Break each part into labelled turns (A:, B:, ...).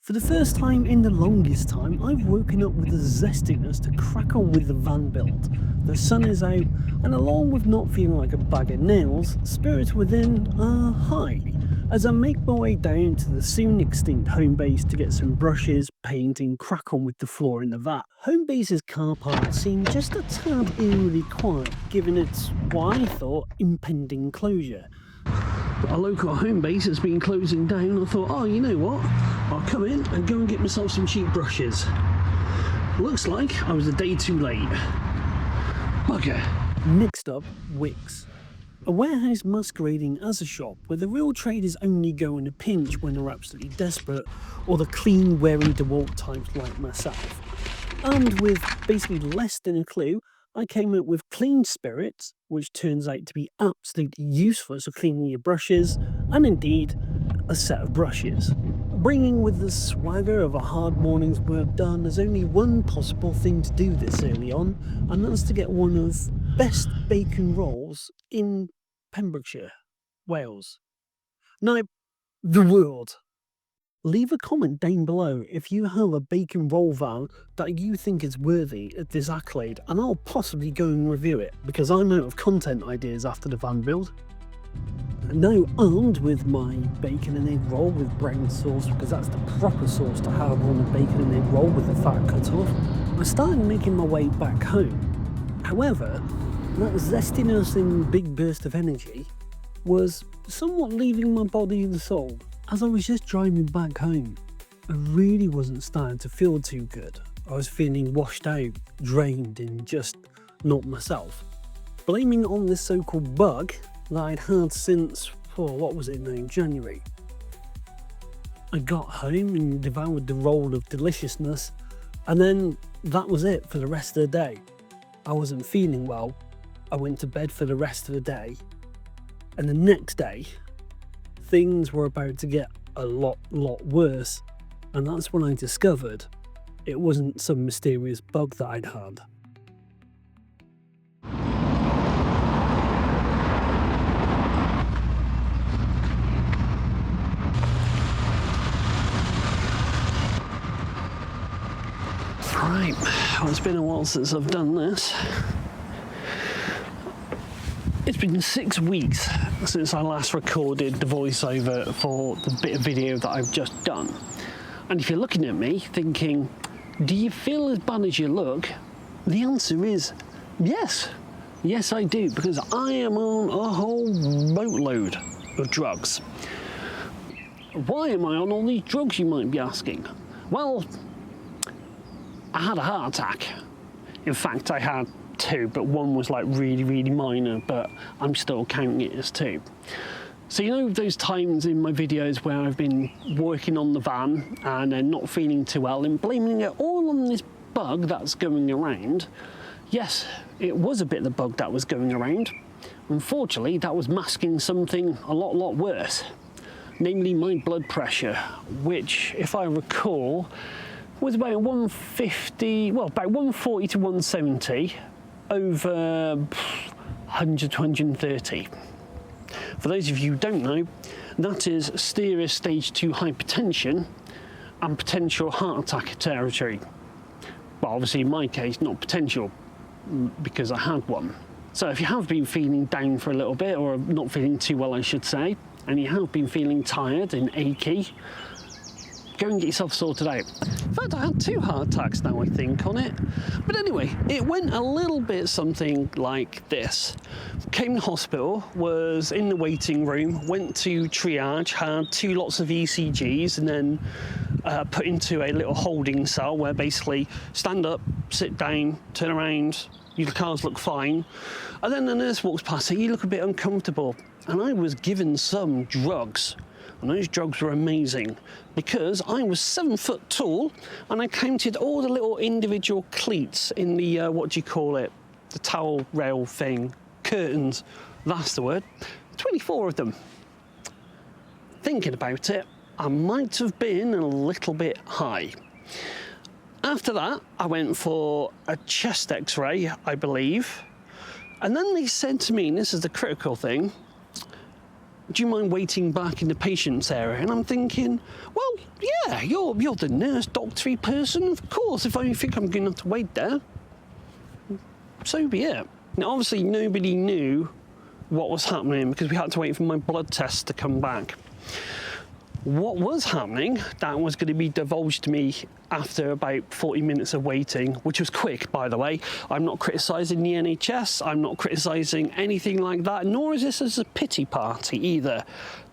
A: For the first time in the longest time, I've woken up with the zestiness to crack on with the van build. The sun is out, and along with not feeling like a bag of nails, spirits within are high. As I make my way down to the soon extinct home base to get some brushes, paint, and crack on with the floor in the vat. Home base's car park seemed just a tad eerily quiet, given its, what I thought, impending closure. Our local home base has been closing down. I thought, oh, you know what? I'll come in and go and get myself some cheap brushes. Looks like I was a day too late. Bugger. Next up, Wicks. A warehouse masquerading as a shop where the real traders only go in a pinch when they're absolutely desperate, or the clean, wearing DeWalt types like myself. Armed with basically less than a clue, I came up with clean spirits, which turns out to be absolutely useless for cleaning your brushes, and indeed, a set of brushes. Bringing with the swagger of a hard morning's work done, there's only one possible thing to do this early on, and that's to get one of best bacon rolls in Pembrokeshire, Wales. Now, the world. Leave a comment down below if you have a bacon roll van that you think is worthy of this accolade, and I'll possibly go and review it, because I'm out of content ideas after the van build. Now armed with my bacon and egg roll with brown sauce, because that's the proper sauce to have on a bacon and egg roll with the fat cut off, I started making my way back home. However, that zestiness and big burst of energy was somewhat leaving my body and soul. As I was just driving back home, I really wasn't starting to feel too good. I was feeling washed out, drained, and just not myself. Blaming it on this so-called bug that I'd had since, what was it now, January. I got home and devoured the roll of deliciousness, and then that was it for the rest of the day. I wasn't feeling well. I went to bed for the rest of the day, and the next day, things were about to get a lot worse, and that's when I discovered it wasn't some mysterious bug that I'd had. Right, well, it's been a while since I've done this. It's been 6 weeks since I last recorded the voiceover for the bit of video that I've just done. And if you're looking at me thinking, do you feel as bad as you look? The answer is yes. Yes, I do, because I am on a whole boatload of drugs. Why am I on all these drugs, you might be asking? Well, I had a heart attack. In fact, I had two, but one was like really minor, but I'm still counting it as two. So you know those times in my videos where I've been working on the van and then not feeling too well and blaming it all on this bug that's going around? Yes, it was a bit of the bug that was going around. Unfortunately, that was masking something a lot worse, namely my blood pressure, which, if I recall, was about 150, well, about 140 to 170 over 100 to 130. For those of you who don't know, that is serious stage 2 hypertension and potential heart attack territory. Well, obviously in my case, not potential, because I had one. So if you have been feeling down for a little bit, or not feeling too well, I should say, and you have been feeling tired and achy, go and get yourself sorted out. In fact, I had 2 heart attacks now, I think, on it. But anyway, it went a little bit something like this. Came to hospital, was in the waiting room, went to triage, had 2 lots of ECGs, and then put into a little holding cell where basically stand up, sit down, turn around, your cars look fine. And then the nurse walks past, and you look a bit uncomfortable. And I was given some drugs. And those drugs were amazing because I was 7 foot tall and I counted all the little individual cleats in the, what do you call it? The towel rail thing, curtains, that's the word, 24 of them. Thinking about it, I might have been a little bit high. After that, I went for a chest x-ray, I believe. And then they said to me, and this is the critical thing, do you mind waiting back in the patient's area? And I'm thinking, well, yeah, you're the nurse, doctory person, of course. If I think I'm going to have to wait there, so be it. Now, obviously, nobody knew what was happening because we had to wait for my blood tests to come back. What was happening, that was going to be divulged to me after about 40 minutes of waiting, which was quick, by the way. I'm not criticising the NHS, I'm not criticising anything like that, nor is this as a pity party either.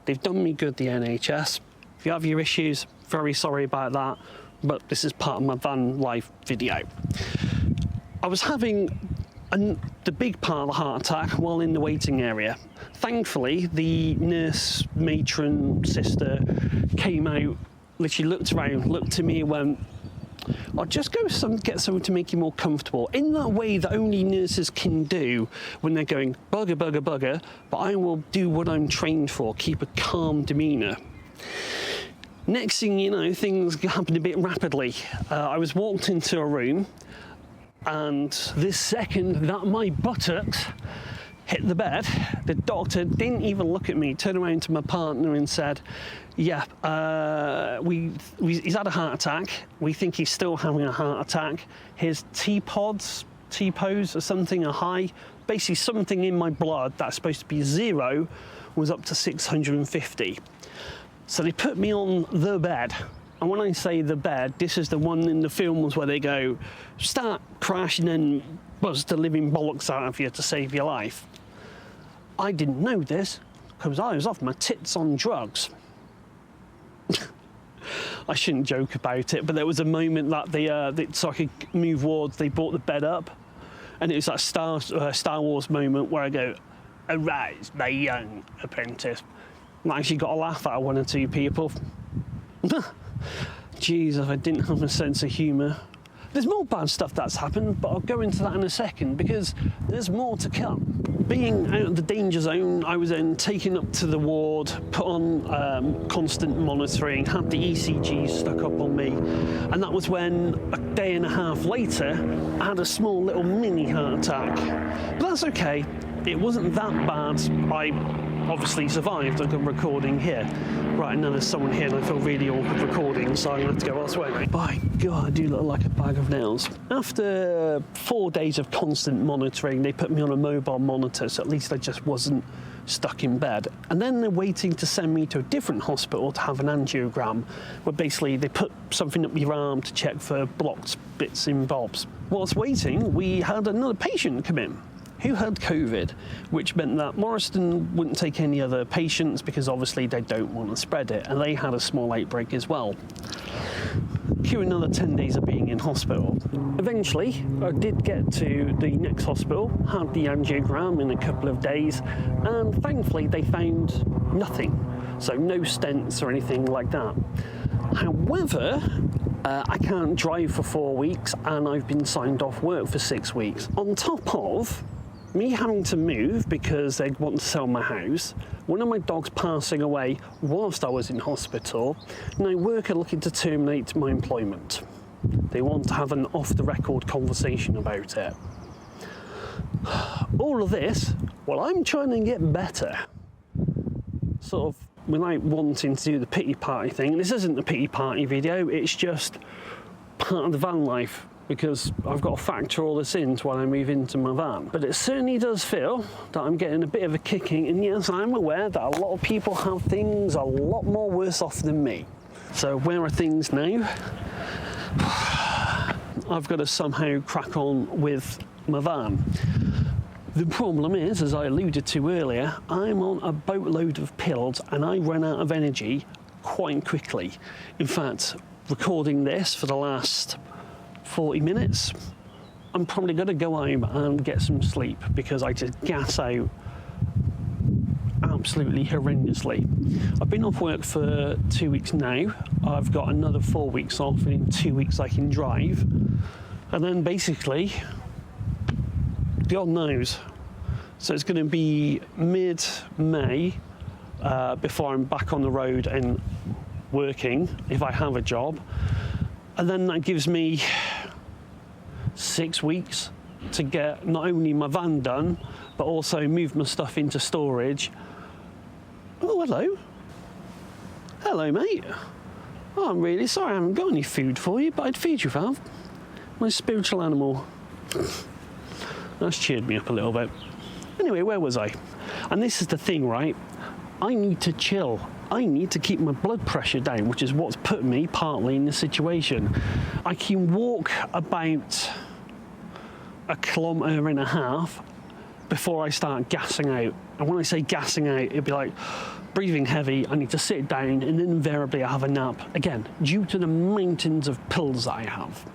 A: They've done me good, the NHS. If you have your issues, very sorry about that, but this is part of my van life video. I was having the big part of the heart attack while in the waiting area. Thankfully, the nurse, matron, sister came out, literally looked around, looked to me and went, I'll just go get someone to make you more comfortable. In that way that only nurses can do when they're going bugger, bugger, bugger, but I will do what I'm trained for, keep a calm demeanour. Next thing you know, things happened a bit rapidly. I was walked into a room, and this second that my buttocks hit the bed, the doctor didn't even look at me, turned around to my partner and said, yeah, he's had a heart attack. We think he's still having a heart attack. His T-pose or something are high. Basically something in my blood that's supposed to be 0 was up to 650. So they put me on the bed. And when I say the bed, this is the one in the films where they go, start crashing and buzz the living bollocks out of you to save your life. I didn't know this because I was off my tits on drugs. I shouldn't joke about it, but there was a moment that so I could move wards, they brought the bed up, and it was that Star Wars moment where I go, arise, my young apprentice. And I actually got a laugh out of one or two people. Jeez, if I didn't have a sense of humour. There's more bad stuff that's happened, but I'll go into that in a second because there's more to come. Being out of the danger zone, I was then taken up to the ward, put on constant monitoring, had the ECG stuck up on me, and that was when a day and a half later, I had a small little mini heart attack. But that's okay, it wasn't that bad. I obviously survived. I've got recording here. Right, now there's someone here and I feel really awkward recording, so I'm going to have to go elsewhere. By God, I do look like a bag of nails. After 4 days of constant monitoring, they put me on a mobile monitor, so at least I just wasn't stuck in bed. And then they're waiting to send me to a different hospital to have an angiogram, where basically they put something up your arm to check for blocked bits and bobs. Whilst waiting, we had another patient come in who had COVID, which meant that Morriston wouldn't take any other patients because obviously they don't want to spread it, and they had a small outbreak as well. Cue another 10 days of being in hospital. Eventually, I did get to the next hospital, had the angiogram in a couple of days, and thankfully they found nothing. So no stents or anything like that. However, I can't drive for 4 weeks and I've been signed off work for 6 weeks. On top of me having to move because they want to sell my house, one of my dogs passing away whilst I was in hospital, now work are looking to terminate my employment. They want to have an off-the-record conversation about it. All of this, while I'm trying to get better, sort of without wanting to do the pity party thing. This isn't a pity party video, it's just part of the van life, because I've got to factor all this in while I move into my van. But it certainly does feel that I'm getting a bit of a kicking, and yes, I'm aware that a lot of people have things a lot more worse off than me. So where are things now? I've got to somehow crack on with my van. The problem is, as I alluded to earlier, I'm on a boatload of pills and I run out of energy quite quickly. In fact, recording this for the last 40 minutes, I'm probably going to go home and get some sleep because I just gas out absolutely horrendously. I've been off work for 2 weeks now. I've got another 4 weeks off, and in 2 weeks I can drive. And then basically, God knows. So it's going to be mid-May before I'm back on the road and working, if I have a job. And then that gives me 6 weeks to get not only my van done, but also move my stuff into storage. Oh, hello. Hello, mate. Oh, I'm really sorry I haven't got any food for you, but I'd feed you, Val. My spiritual animal. That's cheered me up a little bit. Anyway, where was I? And this is the thing, right? I need to chill. I need to keep my blood pressure down, which is what's put me partly in this situation. I can walk about 1.5 kilometers before I start gassing out. And when I say gassing out, it'd be like breathing heavy, I need to sit down, and then invariably I have a nap. Again, due to the mountains of pills that I have.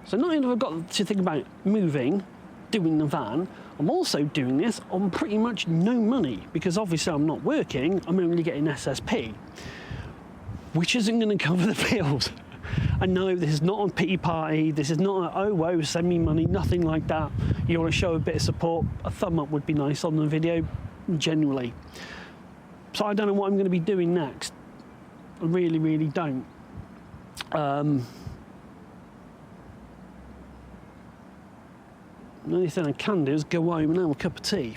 A: So not only have I got to think about moving, doing the van, I'm also doing this on pretty much no money, because obviously I'm not working, I'm only getting SSP, which isn't going to cover the bills. And no, this is not a pity party, this is not a, oh whoa, send me money, nothing like that. You want to show a bit of support, a thumb up would be nice on the video, genuinely. So I don't know what I'm going to be doing next. I really, really don't. The only thing I can do is go home and have a cup of tea.